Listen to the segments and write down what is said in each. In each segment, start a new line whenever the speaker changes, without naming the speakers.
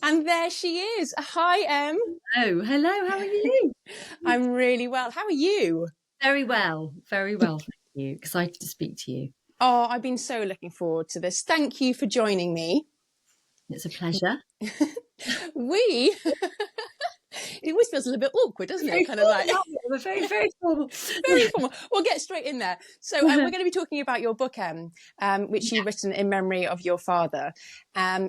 And there she is. Hi, Em.
Oh, hello. How are you?
I'm really well. How are you?
Very well. Very well. Thank you. Excited to speak to you.
Oh, I've been so looking forward to this. Thank you for joining me.
It's a pleasure.
We, it always feels a little bit awkward, doesn't it?
Very
Kind of like
formal. We're very, very formal.
very formal. We'll get straight in there. So we're going to be talking about your book, Em, which you've written in memory of your father.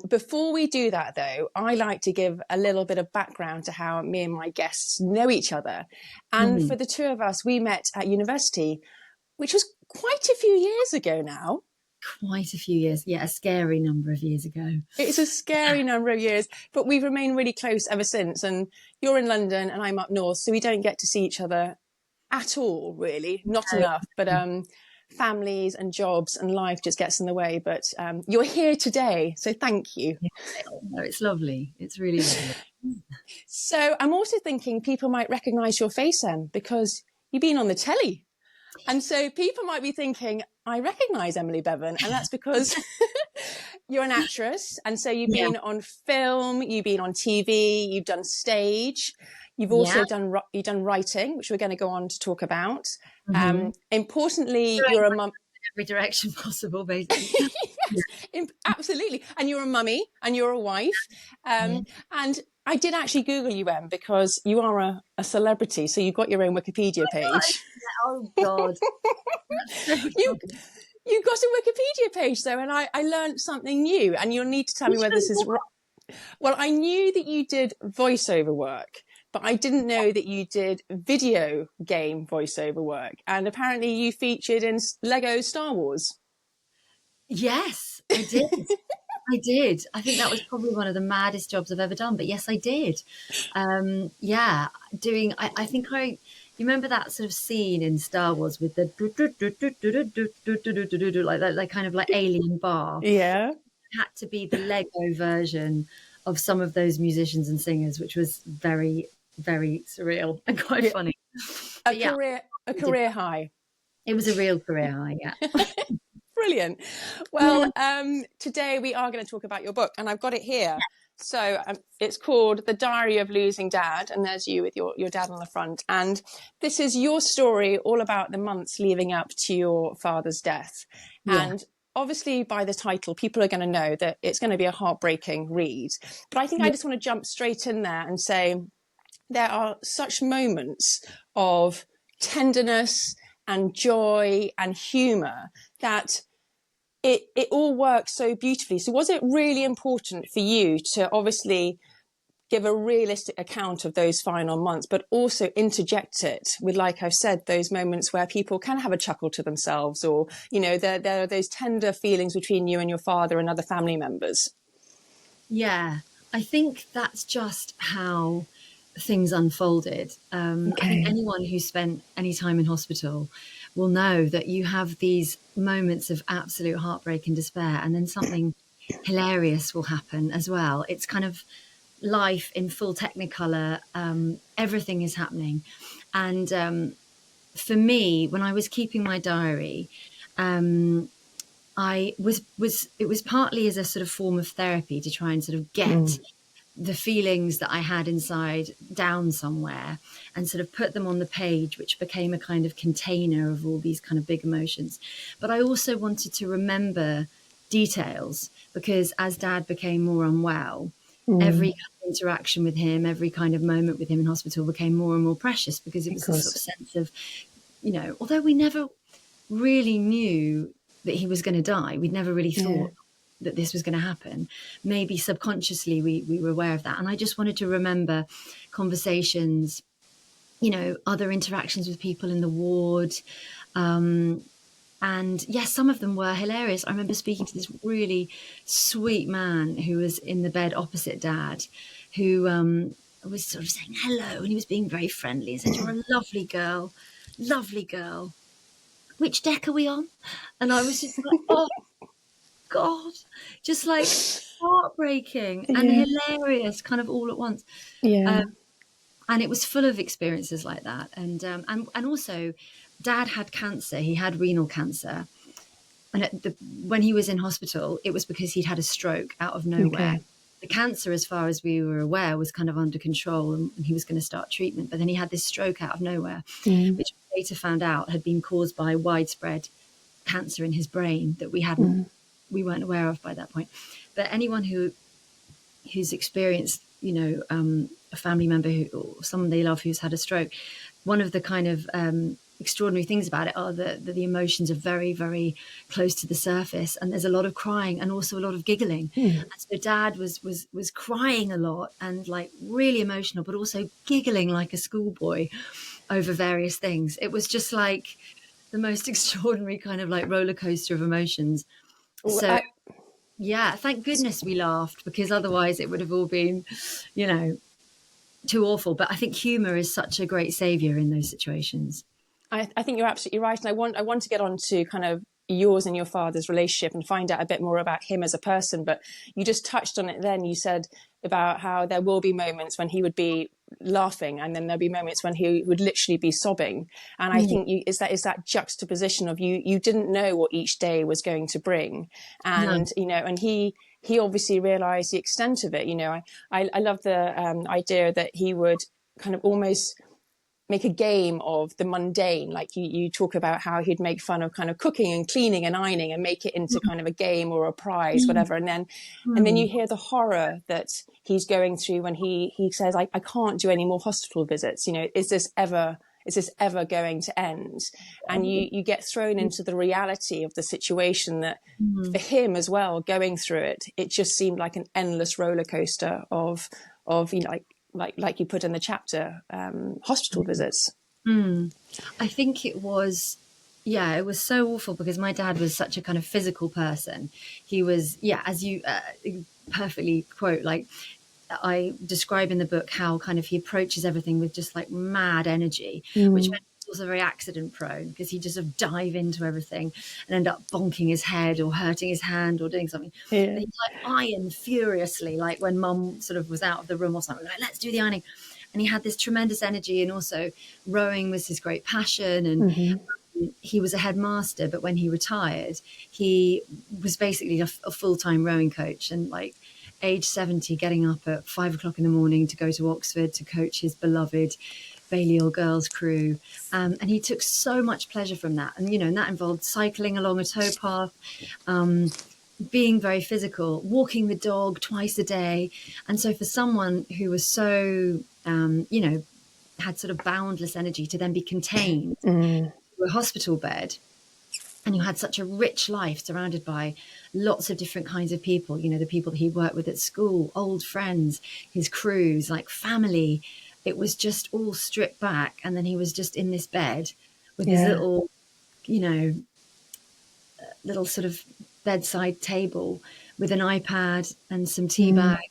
Before we do that, though, I like to give a little bit of background to how me and my guests know each other. And for the two of us, we met at university, which was quite a few years ago now.
Quite a few years. Yeah, a scary number of years ago.
It's a scary number of years, but we've remained really close ever since. And you're in London and I'm up north, so we don't get to see each other at all, really. Not enough. But families and jobs and life just gets in the way. But you're here today, so thank you.
No, it's lovely. It's really lovely.
So I'm also thinking people might recognise your face, Em, because you've been on the telly. And so people might be thinking, I recognise Emily Bevan, and that's because you're an actress. And so you've been on film, you've been on TV, you've done stage, you've also done writing, which we're going to go on to talk about. Importantly, you're a mum.
Every direction possible, basically.
Yes, absolutely. And you're a mummy and you're a wife. And I did actually Google you, Em, because you are a celebrity. So you've got your own Wikipedia page.
Oh, God.
You've got a Wikipedia page, though, and I learned something new. And you'll need to tell me whether this is right. Well, I knew that you did voiceover work, but I didn't know that you did video game voiceover work. And apparently you featured in Lego Star Wars.
Yes, I did. I did. I think that was probably one of the maddest jobs I've ever done. But yes, I did. I think you remember that sort of scene in Star Wars with the like that, like kind of like alien bar.
Yeah.
It had to be the Lego version of some of those musicians and singers, which was very, very surreal and quite funny.
A career high.
It was a real career high, yeah.
Brilliant. Well, today we are going to talk about your book, and I've got it here. So it's called The Diary of Losing Dad, and there's you with your dad on the front. And this is your story all about the months leading up to your father's death. Yeah. And obviously by the title, people are going to know that it's going to be a heartbreaking read. But I think I just want to jump straight in there and say there are such moments of tenderness and joy and humour that it all works so beautifully. So was it really important for you to obviously give a realistic account of those final months, but also interject it with, like I've said, those moments where people can have a chuckle to themselves, or, you know, there are those tender feelings between you and your father and other family members?
Yeah, I think that's just how things unfolded. I think anyone who spent any time in hospital will know that you have these moments of absolute heartbreak and despair, and then something hilarious will happen as well. It's kind of life in full technicolor. Everything is happening. And for me, when I was keeping my diary, it was partly as a sort of form of therapy to try and sort of get the feelings that I had inside down somewhere and sort of put them on the page, which became a kind of container of all these kind of big emotions. But I also wanted to remember details, because as Dad became more unwell, every interaction with him, every kind of moment with him in hospital became more and more precious, because it was a sort of sense of, you know, although we never really knew that he was going to die, we'd never really thought that this was going to happen. Maybe subconsciously we were aware of that. And I just wanted to remember conversations, you know, other interactions with people in the ward. And yes, some of them were hilarious. I remember speaking to this really sweet man who was in the bed opposite Dad, who was sort of saying hello, and he was being very friendly and said, "You're a lovely girl, lovely girl. Which deck are we on?" And I was just like, oh, God, just like heartbreaking and hilarious kind of all at once. And it was full of experiences like that. And also Dad had cancer. He had renal cancer. And when he was in hospital, it was because he'd had a stroke out of nowhere. The the cancer, as far as we were aware, was kind of under control, and he was going to start treatment. But then he had this stroke out of nowhere, which we later found out had been caused by widespread cancer in his brain that we weren't aware of by that point. But anyone who's experienced, a family member or someone they love who's had a stroke, one of the kind of extraordinary things about it are that the emotions are very, very close to the surface, and there's a lot of crying and also a lot of giggling. And so Dad was crying a lot and like really emotional, but also giggling like a schoolboy over various things. It was just like the most extraordinary kind of like roller coaster of emotions. So yeah, thank goodness we laughed, because otherwise it would have all been, too awful. But I think humour is such a great saviour in those situations.
I think you're absolutely right. And I want to get on to kind of yours and your father's relationship and find out a bit more about him as a person. But you just touched on it then. You said about how there will be moments when he would be laughing, and then there'll be moments when he would literally be sobbing. And I think is that juxtaposition of you didn't know what each day was going to bring. And, and he obviously realized the extent of it. I love the idea that he would kind of almost make a game of the mundane. Like you talk about how he'd make fun of kind of cooking and cleaning and ironing and make it into kind of a game or a prize, whatever. And then you hear the horror that he's going through when he says, I can't do any more hospital visits. Is this ever going to end? And you get thrown into the reality of the situation that for him as well, going through it, it just seemed like an endless roller coaster of like you put in the chapter, hospital visits.
I think it was so awful, because my dad was such a kind of physical person. He was, as you perfectly quote, like I describe in the book, how kind of he approaches everything with just like mad energy, which meant he was also very accident prone, because he'd just sort of dive into everything and end up bonking his head or hurting his hand or doing something. And he'd like iron furiously, like when Mum sort of was out of the room or something, like, let's do the ironing. And he had this tremendous energy, and also rowing was his great passion. And he was a headmaster, but when he retired, he was basically a full-time rowing coach, and like age 70, getting up at 5 o'clock in the morning to go to Oxford to coach his beloved Balliol girls crew. And he took so much pleasure from that. And, and that involved cycling along a towpath, being very physical, walking the dog twice a day. And so for someone who was so, had sort of boundless energy, to then be contained to a hospital bed, and who had such a rich life surrounded by lots of different kinds of people, the people that he worked with at school, old friends, his crews, like family. It was just all stripped back. And then he was just in this bed with his little, little sort of bedside table with an iPad and some tea bags.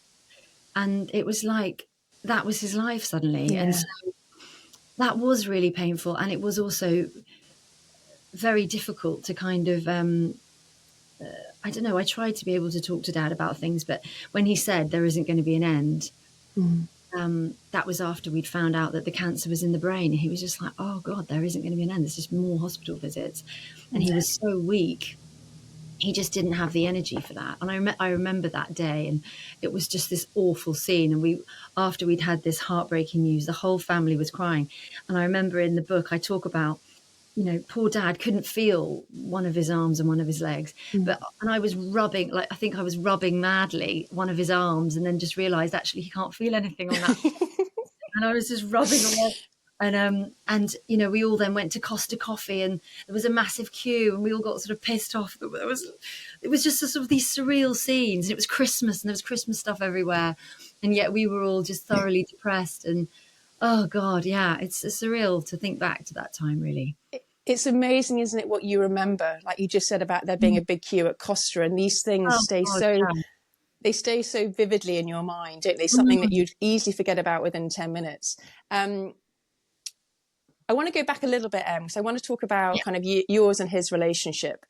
And it was like, that was his life suddenly. And so that was really painful. And it was also very difficult to kind of, I don't know, I tried to be able to talk to Dad about things, but when he said there isn't going to be an end, that was after we'd found out that the cancer was in the brain. And he was just like, oh God, there isn't going to be an end. There's just more hospital visits. And he was so weak. He just didn't have the energy for that. And I remember that day, and it was just this awful scene. And after we'd had this heartbreaking news, the whole family was crying. And I remember in the book, I talk about, poor Dad couldn't feel one of his arms and one of his legs. And I was rubbing, I think I was rubbing madly one of his arms, and then just realized actually he can't feel anything on that. And I was just rubbing away. And we all then went to Costa Coffee, and there was a massive queue, and we all got sort of pissed off. It was just sort of these surreal scenes, and it was Christmas, and there was Christmas stuff everywhere. And yet we were all just thoroughly depressed. And oh God, yeah, it's surreal to think back to that time, really.
It's amazing, isn't it, what you remember? Like you just said about there being a big queue at Costa, and these things they stay so vividly in your mind, don't they? Something that you'd easily forget about within 10 minutes. I want to go back a little bit, because I want to talk about kind of yours and his relationship.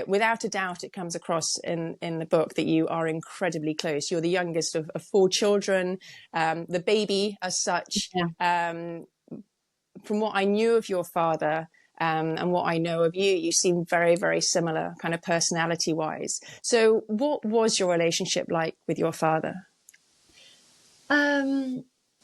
Without a doubt, it comes across in the book that you are incredibly close. You're the youngest of 4 children, the baby as such. From what I knew of your father, and what I know of you, you seem very, very similar kind of personality wise. So what was your relationship like with your father?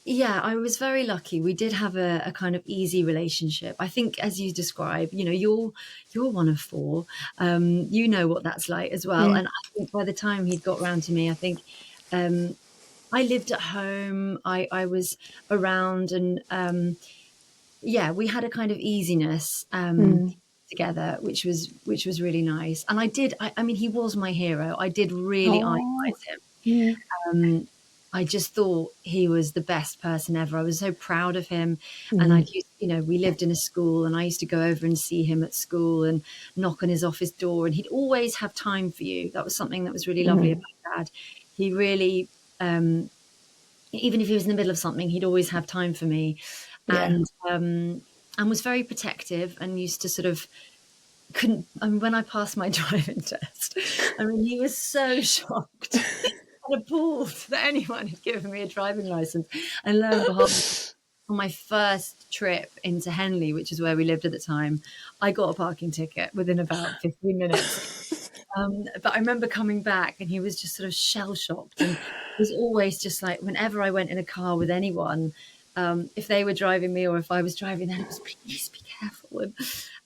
Yeah, I was very lucky. We did have a kind of easy relationship. I think, as you describe, you're one of four. You know what that's like as well.
Mm.
And I think by the time he'd got round to me, I think um, I lived at home. I was around, and yeah, we had a kind of easiness
Mm.
together, which was really nice. And I mean, he was my hero. I did really
Oh,
idolize him.
yeah.
Um, I just thought he was the best person ever. I was so proud of him. And
Mm.
we lived in a school, and I used to go over and see him at school and knock on his office door. And he'd always have time for you. That was something that was really lovely
Mm.
about Dad. He really, even if he was in the middle of something, he'd always have time for me.
Yeah.
And was very protective, and used to sort of couldn't. I mean, when I passed my driving test, I mean, he was so shocked and appalled that anyone had given me a driving license. And lo and behold, on my first trip into Henley, which is where we lived at the time, I got a parking ticket within about 15 minutes. But I remember coming back, and he was just sort of shell shocked, and was always just like, whenever I went in a car with anyone, if they were driving me or if I was driving them, it was, please be careful.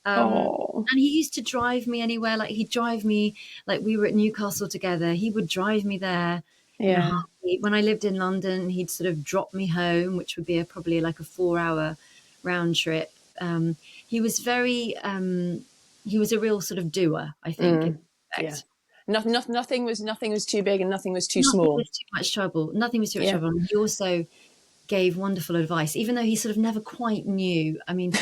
Oh,
And he used to drive me anywhere. Like, he'd drive me, like, we were at Newcastle together. He would drive me there in a
yeah.
heartbeat. When I lived in London, he'd sort of drop me home, which would be probably like a 4 hour round trip. He was he was a real sort of doer, I think, in
Mm.
that
Yeah.
respect.
Nothing was too big and nothing was too
Nothing
small.
was too much trouble. Nothing was too much
Yeah.
trouble. And he also gave wonderful advice, even though he sort of never quite knew. I mean,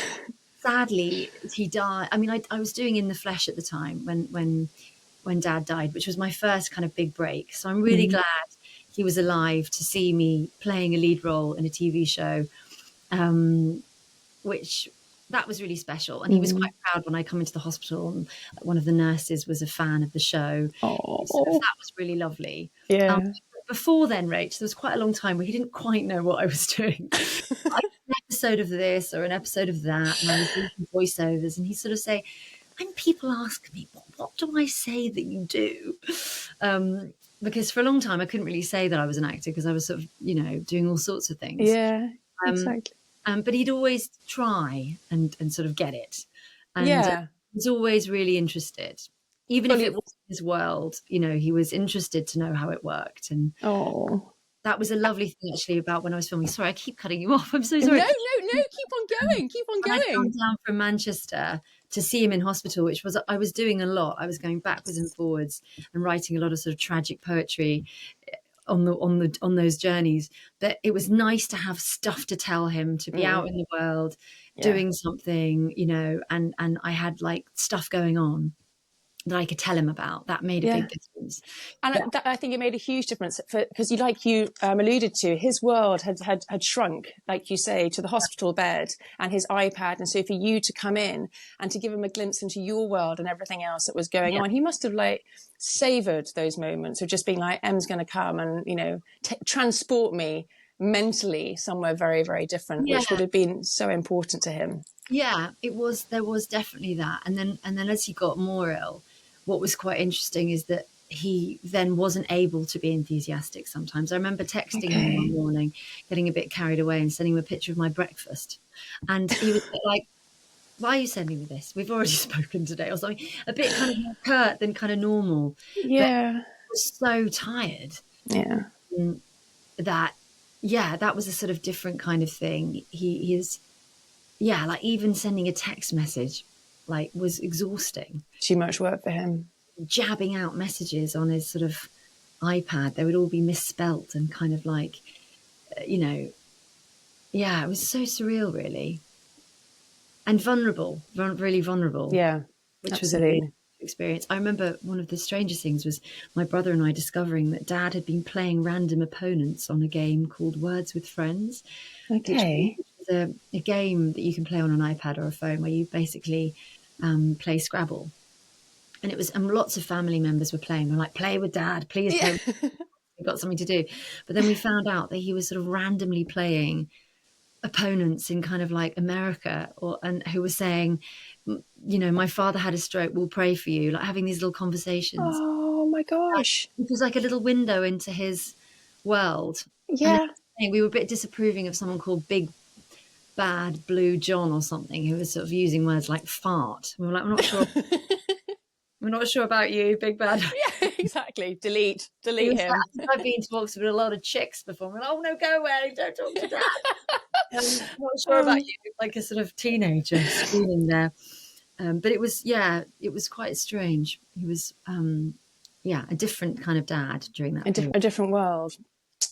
sadly, he died. I mean, I was doing In the Flesh at the time when Dad died, which was my first kind of big break. So I'm really
Mm.
glad he was alive to see me playing a lead role in a TV show, which that was really special. And he was
Mm.
quite proud when I come into the hospital, and one of the nurses was a fan of the show.
Oh,
That was really lovely. Um,
yeah.
Before then, Rach, there was quite a long time where he didn't quite know what I was doing. I did an episode of this or an episode of that, and I was doing voiceovers, and he'd sort of say, when people ask me, what do I say that you do? Because for a long time, I couldn't really say that I was an actor, because I was sort of, doing all sorts of things.
Yeah,
Um,
exactly.
but he'd always try and sort of get it. And
Yeah.
was always really interested. Even if
Fully.
it wasn't his world, he was interested to know how it worked. And
Oh.
that was a lovely thing, actually, about when I was filming. Sorry, I keep cutting you off. I'm so
No,
sorry.
no, no, keep on going. Keep on
When I'd gone
going.
down from Manchester to see him in hospital, which was, I was doing a lot. I was going backwards and forwards and writing a lot of sort of tragic poetry on those journeys. But it was nice to have stuff to tell him, to be out
Mm.
in the world
Yeah.
doing something, and I had like stuff going on that I could tell him about. That made a
Yeah.
big difference. But
And I think it made a huge difference because like you alluded to, his world had shrunk, like you say, to the hospital bed and his iPad. And so for you to come in and to give him a glimpse into your world and everything else that was going
yeah,
on, he must have like savored those moments of just being like, Em's going to come and, transport me mentally somewhere very, very different,
yeah,
which would have been so important to him.
yeah, there was definitely that. And then as he got more ill, what was quite interesting is that he then wasn't able to be enthusiastic sometimes. I remember texting him one
Okay.
morning, getting a bit carried away, and sending him a picture of my breakfast. And he was like, why are you sending me this? We've already spoken today, or something. A bit kind of more curt than kind of normal. But
Yeah.
he was so tired,
Yeah.
that, yeah, that was a sort of different kind of thing. He is, yeah, like even sending a text message, like, was exhausting.
Too much work for him.
Jabbing out messages on his sort of iPad, they would all be misspelt and kind of like, yeah, it was so surreal, really. And vulnerable, really vulnerable,
Yeah.
which was a really
Absolutely.
experience. I remember one of the strangest things was my brother and I discovering that Dad had been playing random opponents on a game called Words with Friends, which
Okay.
is a game that you can play on an iPad or a phone, where you basically play Scrabble. And it was, and lots of family members were playing. They're like, play with Dad, please play
Yeah.
with Dad. We've got something to do. But then we found out that he was sort of randomly playing opponents in kind of like America, and who were saying, my father had a stroke, we'll pray for you, like having these little conversations.
Oh my gosh.
It was like a little window into his world. And
Yeah.
then we were a bit disapproving of someone called Big Bad Blue John or something, who was sort of using words like fart. We were like, we're not sure about you, Big Bad.
Yeah, exactly. Delete
He was like,
him.
I think I've been to Oxford with a lot of chicks before. We're like, oh no, go away, don't talk to Dad. Not sure about you, like a sort of teenager screaming there. But it was quite strange. He was, a different kind of dad during that period.
A different world.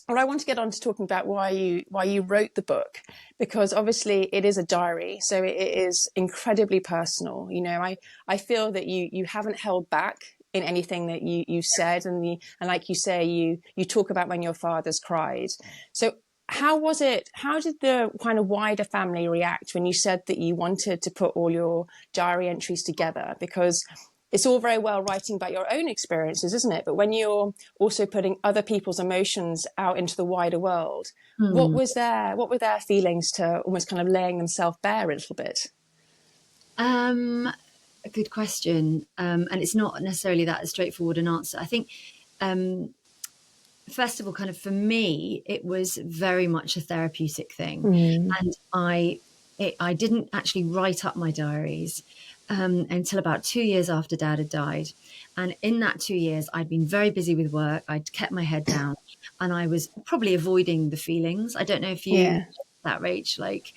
Well, I want to get on to talking about why you wrote the book, because obviously it is a diary, so it is incredibly personal. I feel that you haven't held back in anything that you said, and like you say, you talk about when your father's cried. So how was it? How did the kind of wider family react when you said that you wanted to put all your diary entries together? Because it's all very well writing about your own experiences, isn't it? But when you're also putting other people's emotions out into the wider world, what were their feelings to almost kind of laying themselves bare a little bit?
A good question. And it's not necessarily that straightforward an answer. I think, first of all, kind of for me, it was very much a therapeutic thing. And I didn't actually write up my diaries until about 2 years after Dad had died. And in that 2 years, I'd been very busy with work. I'd kept my head down, and I was probably avoiding the feelings. I don't know if you that, Rach, like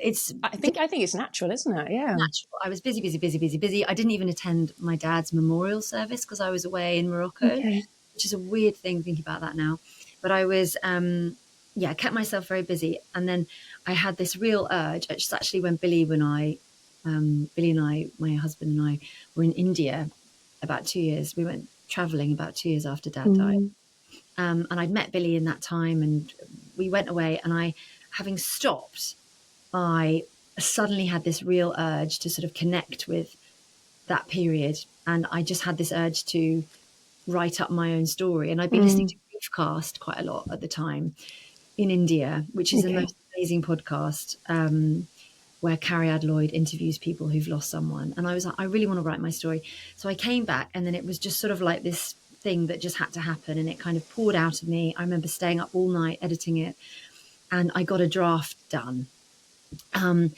it's.
I think it's natural, isn't it? Yeah.
Natural. I was busy. I didn't even attend my dad's memorial service because I was away in Morocco, which is a weird thing thinking about that now. But I was, I kept myself very busy. And then I had this real urge. It's actually when Billy and I, my husband and I, were in India about 2 years. We went traveling about 2 years after Dad died. And I'd met Billy in that time, and we went away. And having stopped, I suddenly had this real urge to sort of connect with that period. And I just had this urge to write up my own story. And I'd been listening to Griefcast quite a lot at the time in India, which is the most amazing podcast, where Carrie Lloyd interviews people who've lost someone. And I was like, I really want to write my story. So I came back, and then it was just sort of like this thing that just had to happen. And it kind of poured out of me. I remember staying up all night editing it, and I got a draft done. And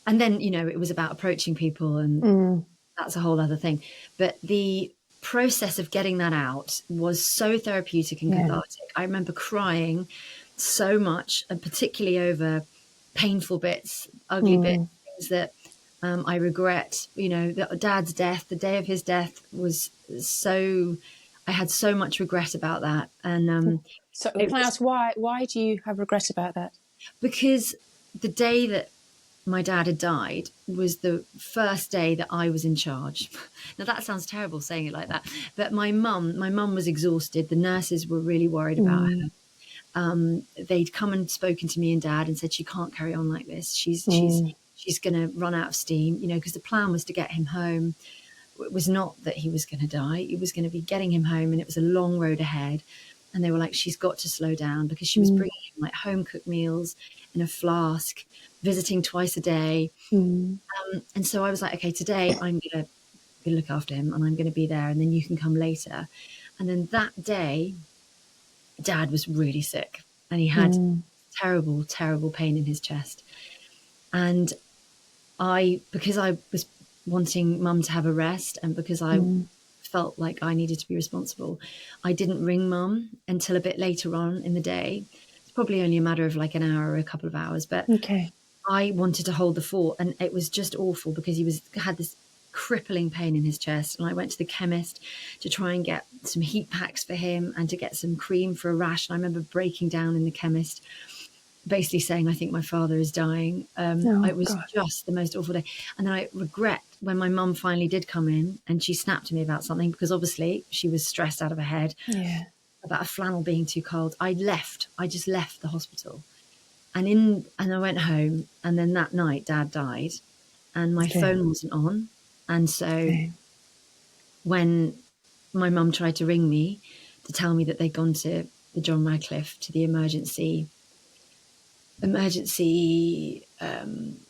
then, it was about approaching people, and that's a whole other thing. But the process of getting that out was so therapeutic and cathartic. I remember crying so much, and particularly over painful bits, ugly bits, things that I regret. That Dad's death, the day of his death, was so. I had so much regret about that. And
so can I ask why do you have regret about that?
Because the day that my dad had died was the first day that I was in charge. Now that sounds terrible saying it like that, but my mum was exhausted. The nurses were really worried about her. They'd come and spoken to me and Dad and said, she can't carry on like this. She's going to run out of steam, because the plan was to get him home. It was not that he was going to die. It was going to be getting him home, and it was a long road ahead. And they were like, she's got to slow down, because she was bringing him like home cooked meals in a flask, visiting twice a day. And so I was like, okay, today I'm going to look after him, and I'm going to be there, and then you can come later. And then that day, Dad was really sick, and he had terrible, terrible pain in his chest. And because I was wanting Mum to have a rest, and because I felt like I needed to be responsible, I didn't ring Mum until a bit later on in the day. It's probably only a matter of like an hour or a couple of hours, but I wanted to hold the fort, and it was just awful because he had this crippling pain in his chest. And I went to the chemist to try and get some heat packs for him and to get some cream for a rash. And I remember breaking down in the chemist, basically saying, I think my father is dying. It was just the most awful day. And then I regret when my mum finally did come in, and she snapped to me about something, because obviously she was stressed out of her head about a flannel being too cold. I just left the hospital, and I went home. And then that night Dad died, and my phone wasn't on. And so when my mum tried to ring me to tell me that they'd gone to the John Radcliffe, to the emergency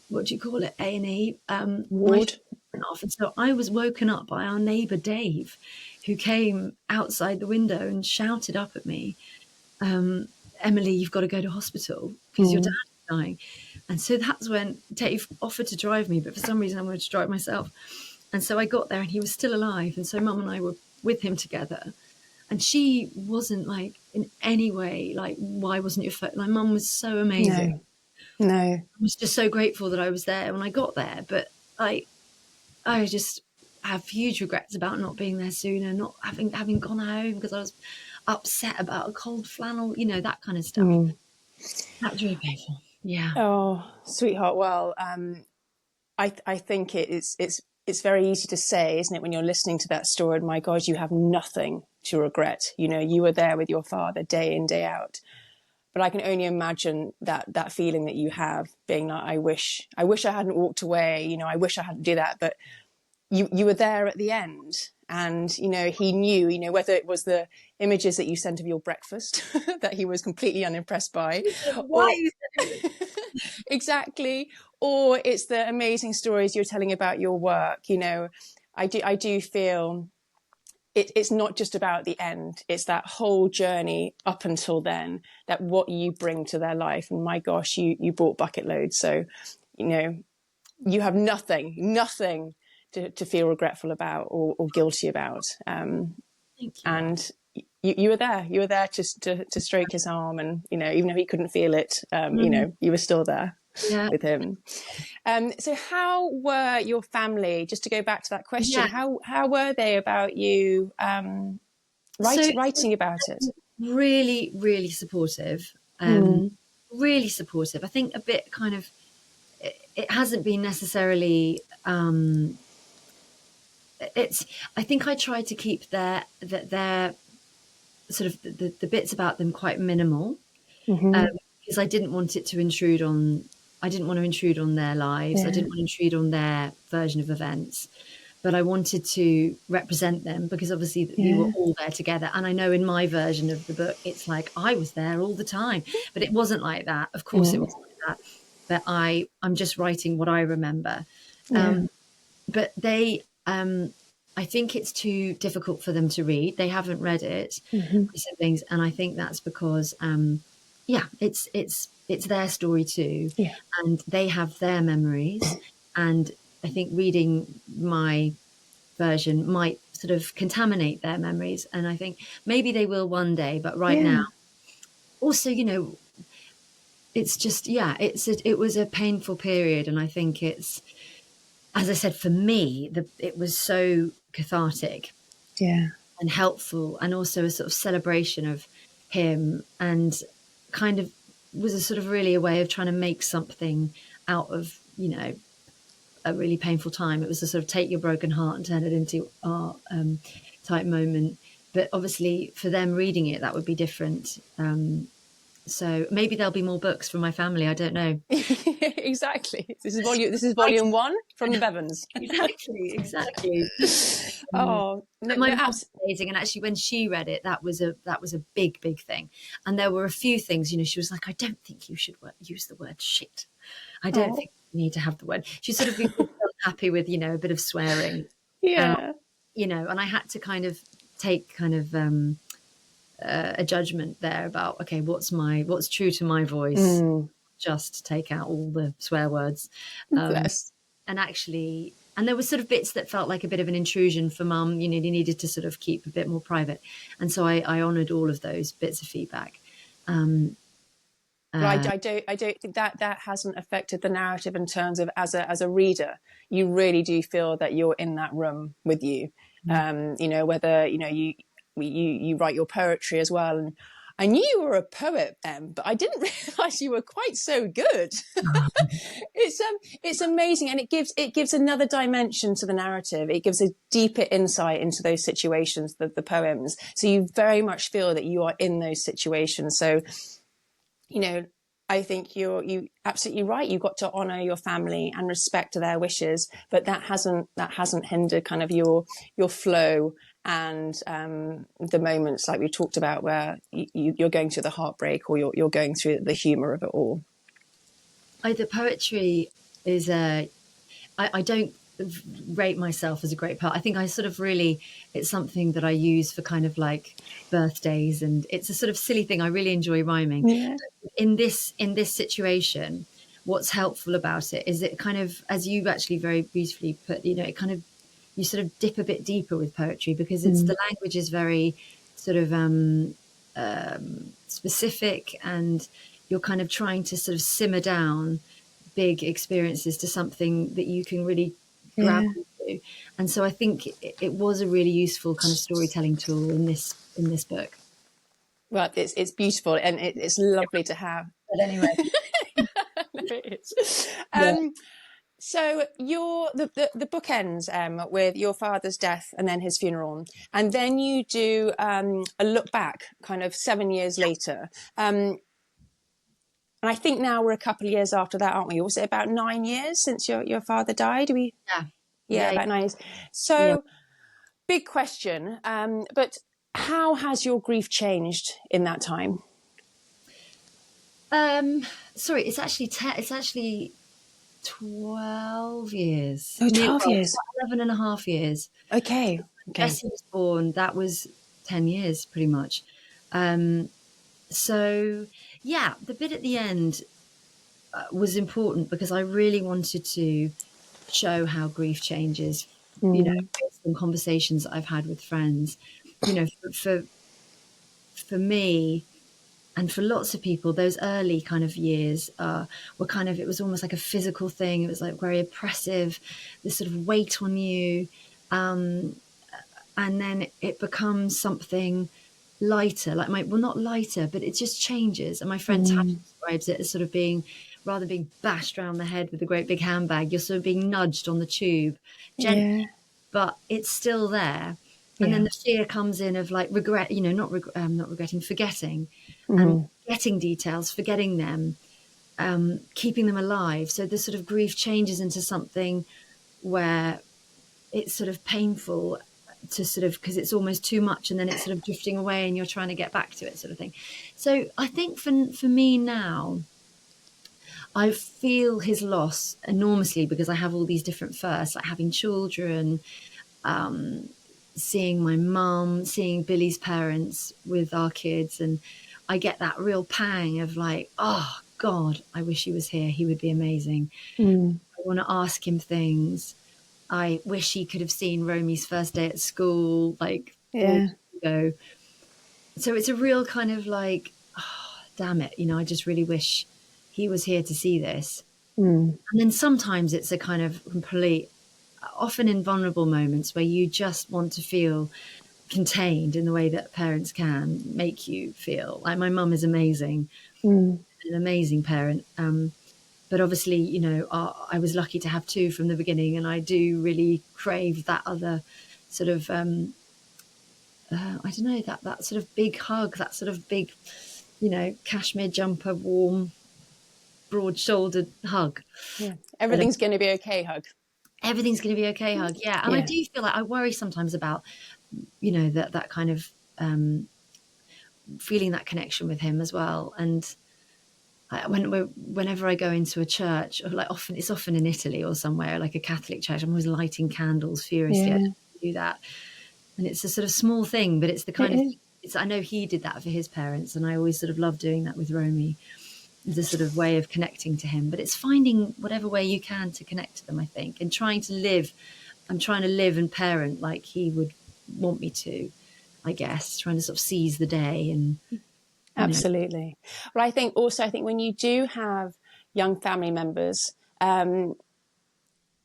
what do you call it, A&E, my
Ward.
went off. And so I was woken up by our neighbour Dave, who came outside the window and shouted up at me, Emily, you've got to go to hospital because your dad is dying. And so that's when Dave offered to drive me, but for some reason I wanted to drive myself. And so I got there and he was still alive. And so Mum and I were with him together. And she wasn't like in any way like, why wasn't your phone? My mum was so amazing.
No.
I was just so grateful that I was there when I got there. But I just have huge regrets about not being there sooner, not having gone home because I was upset about a cold flannel, you know, that kind of stuff. That was really painful. Yeah.
Oh, sweetheart. Well, I think it's very easy to say, isn't it, when you're listening to that story, my God, you have nothing to regret. You know, you were there with your father day in, day out. But I can only imagine that feeling that you have, being like, I wish I hadn't walked away. You know, I wish I hadn't do that. But you were there at the end. And, you know, he knew, you know, whether it was the images that you sent of your breakfast that he was completely unimpressed by.
Why?
Exactly. Or it's the amazing stories you're telling about your work. You know, I do feel it's not just about the end. It's that whole journey up until then, that what you bring to their life. And my gosh, you brought bucket loads. So, you know, you have nothing to feel regretful about or guilty about.
Thank you.
And you were there just to stroke his arm, and, you know, even though he couldn't feel it, you know, you were still there with him. So how were your family, just to go back to that question, how were they about you writing about it?
Really, really supportive. Really supportive. I think a bit kind of, it hasn't been necessarily, I think I tried to keep their sort of the bits about them quite minimal, because I didn't want it to intrude on, I didn't want to intrude on their lives. I didn't want to intrude on their version of events, but I wanted to represent them because obviously we were all there together. And I know in my version of the book, it's like I was there all the time, but it wasn't like that. Of course it wasn't like that, but I'm just writing what I remember. But they, I think it's too difficult for them to read. They haven't read it, my siblings, and I think that's because, it's their story too, and they have their memories, and I think reading my version might sort of contaminate their memories, and I think maybe they will one day, but right now, also, you know, it's just it was a painful period, and I think it's, as I said, for me, it was so cathartic and helpful, and also a sort of celebration of him, and kind of was a sort of really a way of trying to make something out of, you know, a really painful time. It was a sort of take your broken heart and turn it into art type moment. But obviously for them reading it, that would be different. So maybe there'll be more books from my family. I don't know.
Exactly. This is volume 1 from the Bevans.
Exactly.
Oh,
my mum was amazing, and actually, when she read it, that was a big thing. And there were a few things, you know, she was like, "I don't think you should use the word shit. I don't think you need to have the word." She sort of been happy with, you know, a bit of swearing. You know, and I had to kind of take a judgment there about, okay, what's true to my voice, just take out all the swear words. And actually, and there were sort of bits that felt like a bit of an intrusion for Mum, you know, you needed to sort of keep a bit more private, and so I honoured all of those bits of feedback. But
I don't think that hasn't affected the narrative in terms of, as a reader, you really do feel that you're in that room with you. You know, whether, you know, you write your poetry as well, and I knew you were a poet, but I didn't realise you were quite so good. It's amazing, and it gives another dimension to the narrative. It gives a deeper insight into those situations, the poems. So you very much feel that you are in those situations. So, you know, I think you're absolutely right. You've got to honour your family and respect their wishes, but that hasn't hindered kind of your flow and the moments like we talked about where you're going through the heartbreak, or you're going through the humour of it all.
The poetry, is I don't rate myself as a great poet. I think I sort of really, it's something that I use for kind of like birthdays, and it's a sort of silly thing. I really enjoy rhyming.
Yeah.
In this situation, what's helpful about it is it kind of, as you actually very beautifully put, it kind of, you sort of dip a bit deeper with poetry, because it's the language is very sort of specific, and you're kind of trying to sort of simmer down big experiences to something that you can really grab
Yeah.
into. And so I think it was a really useful kind of storytelling tool in this book.
Well, it's beautiful, and it's lovely to have.
But anyway,
It is.
yeah.
So the book ends with your father's death and then his funeral, and then you do a look back, kind of 7 years later. And I think now we're a couple of years after that, aren't we? Was it about 9 years since your father died? Yeah, about 9 years. So
Yeah.
big question, but how has your grief changed in that time?
Sorry, it's actually 12 years.
Oh,
Nearly,
12
well,
years.
11 and a half years.
Okay.
Bessie was born, that was 10 years pretty much. So yeah, the bit at the end was important because I really wanted to show how grief changes, based on conversations that I've had with friends. For me, and for lots of people, those early kind of years were kind of, it was almost like a physical thing. It was like very oppressive, this sort of weight on you. And then it becomes something lighter, like well, not lighter, but it just changes. And my friend Tash describes it as sort of being, rather than being bashed around the head with a great big handbag, you're sort of being nudged on the tube gently,
Yeah.
but it's still there. And
Yeah.
then the fear comes in of like regret, not regretting, forgetting, and
Mm-hmm.
getting details, forgetting them, keeping them alive. So the sort of grief changes into something where it's sort of painful to sort of, because it's almost too much, and then it's sort of drifting away and you're trying to get back to it, sort of thing. So I think for me now, I feel his loss enormously because I have all these different firsts, like having children, seeing my mum, seeing Billy's parents with our kids, and I get that real pang of like, oh God, I wish he was here. He would be amazing. I want to ask him things. I wish he could have seen Romy's first day at school, like 4
Yeah.
years ago. So it's a real kind of like, oh, damn it, I just really wish he was here to see this. And then sometimes it's a kind of complete, often in vulnerable moments where you just want to feel contained in the way that parents can make you feel. Like my mum is amazing, an amazing parent. But obviously, I was lucky to have two from the beginning, and I do really crave that other sort of, I don't know, that sort of big hug, that sort of big, cashmere jumper, warm, broad-shouldered hug.
Yeah. Everything's going to be okay hug.
Everything's going to be okay hug. Yeah. And I do feel like I worry sometimes about, that kind of feeling that connection with him as well. And whenever I go into a church, or like it's often in Italy or somewhere, like a Catholic church, I'm always lighting candles furiously. I don't do that. And it's a sort of small thing, but it's the kind of, I know he did that for his parents, and I always sort of love doing that with Romy. It's a sort of way of connecting to him, but it's finding whatever way you can to connect to them, I think, and trying to live and parent like he would want me to, I guess, trying to sort of seize the day. And
Absolutely. Well, I think when you do have young family members,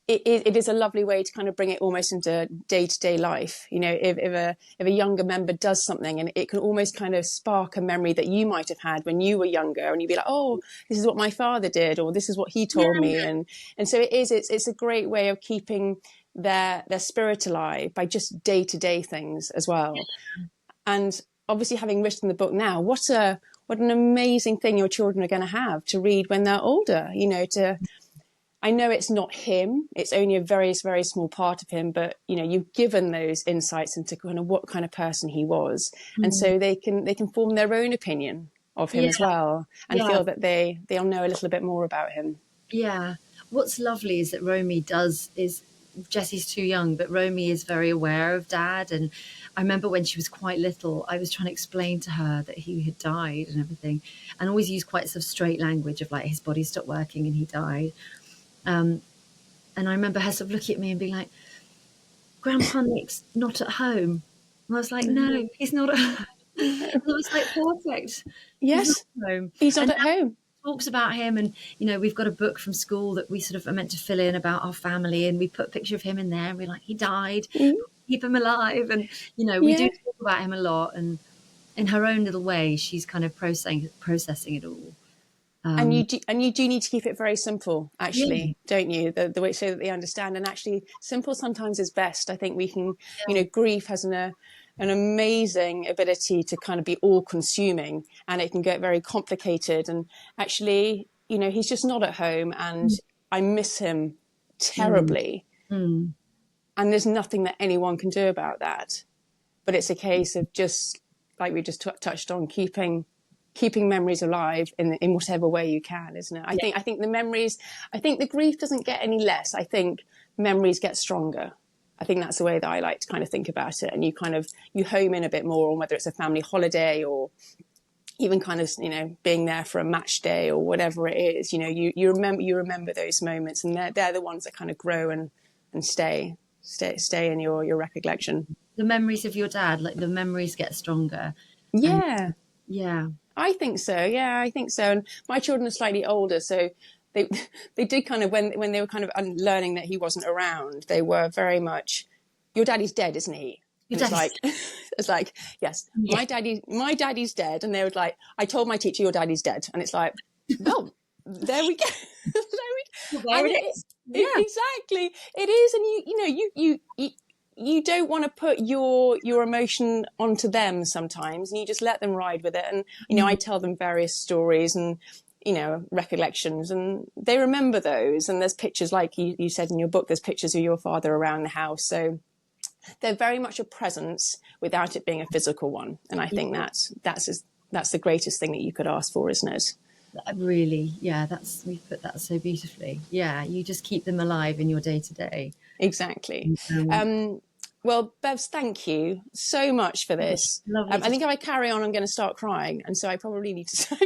it is a lovely way to kind of bring it almost into day-to-day life. If a younger member does something, and it can almost kind of spark a memory that you might have had when you were younger, and you'd be like, oh, this is what my father did, or this is what he told me. And so it's a great way of keeping their spirit alive by just day-to-day things as well. And obviously, having written the book now, what an amazing thing your children are going to have to read when they're older. I know it's not him; it's only a very, very small part of him. But you've given those insights into kind of what kind of person he was, and so they can form their own opinion of him as well, and feel that they'll know a little bit more about him.
Yeah. what's lovely is that Romy Jessie's too young, but Romy is very aware of Dad. And I remember when she was quite little, I was trying to explain to her that he had died and everything, and always use quite sort of straight language of like his body stopped working and he died. And I remember her sort of looking at me and being like, Grandpa Nick's not at home. And I was like, no, he's not at home. And I was like, perfect. He's not
Yes,
at home.
he's not
And
at home.
talks about him, and we've got a book from school that we sort of are meant to fill in about our family, and we put a picture of him in there and we're like, he died, keep him alive. And we do
Yeah.
talk about him a lot, and in her own little way she's kind of processing it all.
And you do need to keep it very simple,
Yeah,
actually, don't you? The way, so that they understand. And actually, simple sometimes is best. I think we can, grief has an amazing ability to kind of be all consuming, and it can get very complicated. And actually, he's just not at home, and I miss him terribly. And there's nothing that anyone can do about that. But it's a case of just, like we just touched on, keeping memories alive in whatever way you can, isn't it? I think the memories, I think the grief doesn't get any less. I think memories get stronger. I think that's the way that I like to kind of think about it. And you home in a bit more on whether it's a family holiday or even kind of, being there for a match day or whatever it is. You remember those moments, and they're the ones that kind of grow and stay in your recollection.
the memories of your dad, like the memories get stronger.
Yeah.
Yeah.
I think so. Yeah, I think so. And my children are slightly older, so they did kind of, when they were kind of learning that he wasn't around, they were very much, your daddy's dead, isn't he? And it's like, yes,
Yeah.
my daddy's dead. And they would like, I told my teacher, your daddy's dead. And it's like, well, there we go.
There it is. Yeah.
Exactly. It is. And you don't want to put your emotion onto them sometimes, and you just let them ride with it. And, I tell them various stories and, recollections, and they remember those. And there's pictures, like you said in your book, there's pictures of your father around the house. So they're very much a presence without it being a physical one. And I think that's the greatest thing that you could ask for, isn't it?
Really, yeah, we've put that so beautifully. Yeah, you just keep them alive in your day to day.
Exactly. Well, Bevs, thank you so much for this. I think if I carry on, I'm going to start crying, and so I probably need to stop.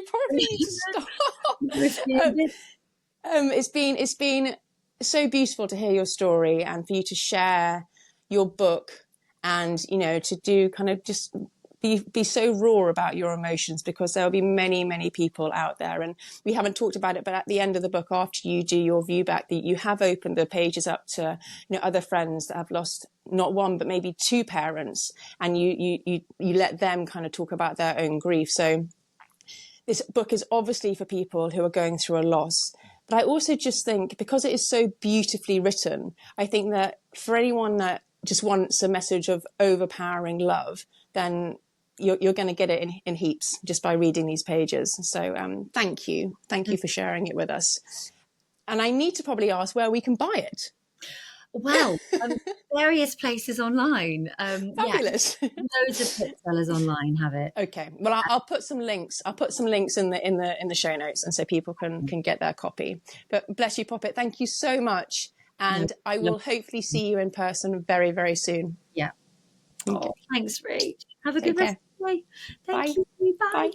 It's been so beautiful to hear your story and for you to share your book, and to do kind of just be so raw about your emotions, because there'll be many, many people out there, and we haven't talked about it, but at the end of the book, after you do your view back, that you have opened the pages up to other friends that have lost not one but maybe two parents, and you let them kind of talk about their own grief. So this book is obviously for people who are going through a loss, but I also just think, because it is so beautifully written, I think that for anyone that just wants a message of overpowering love, then you're going to get it in heaps just by reading these pages. So thank you for sharing it with us. And I need to probably ask where we can buy it.
Well, various places online.
Fabulous.
Yeah, loads of booksellers online have it.
Okay. Well, I'll put some links. I'll put some links in the show notes, and so people can get their copy. But bless you, Poppet. Thank you so much. And I will hopefully see you in person very, very soon.
Yeah. Oh, thanks, Rach. Have a good rest of the day. Thank you. Bye.
Bye.